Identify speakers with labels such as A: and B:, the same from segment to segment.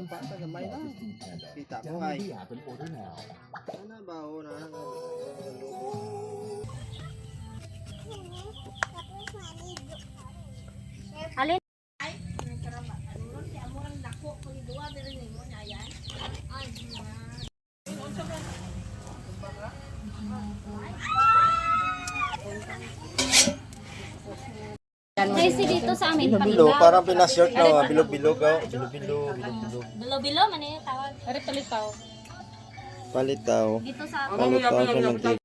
A: bata gamay na. Kita ko ay. Ano ba o na?
B: Alin? Kasi dito sa amin,
A: Bilo, parang pinashort na, bilog-bilog. Bilo-bilo.
B: Bilo-bilo, man yung tawag. Ari palitaw.
A: Palitaw.
B: Dito sa
A: Palitaw sa mantika.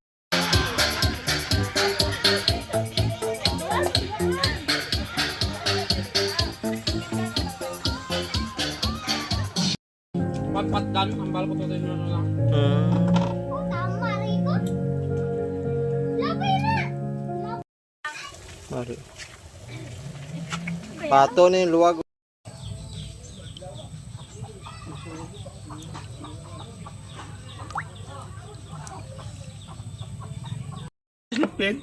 C: Patpatdan, ang bal ko tayo na lang.
B: tama rito. Labay na.
A: Mari. Pato na yung luwag.
C: Slipin.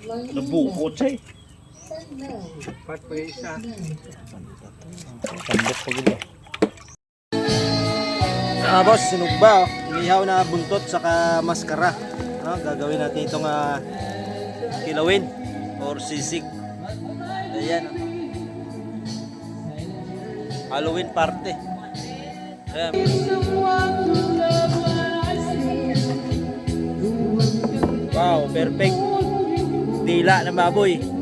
C: Nabukot siya eh. Pat pa isa.
A: Tambok pa gila. Boss, sinugba. Inihaw na buntot saka maskara. Gagawin natin itong kilawin or sisig. Ayan. Halloween party. Ayan. Wow, perfect. Dila na baboy.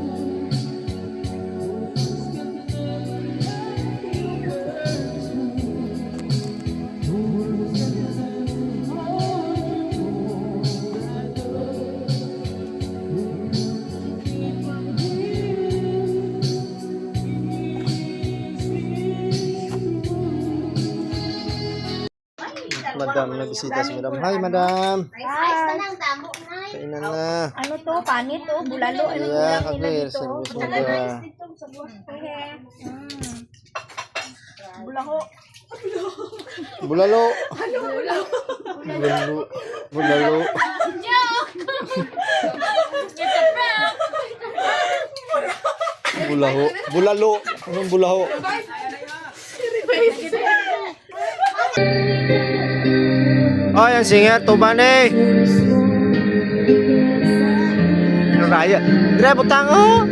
A: Madam, nagbisita si Madam. Hi, Madam. Kainan na.
B: Ano to? Panit to? Bulalo? Ano
A: Yeah,
B: ulam nila
A: okay.
B: dito?
A: Service mo ba?
B: Bulaho.
A: Bulalo. Bulalo. Bulalo. Bulaho. Bulalo. Anong bulaho? Oh, yang singer tuban eh. Raya. Dire butang oh.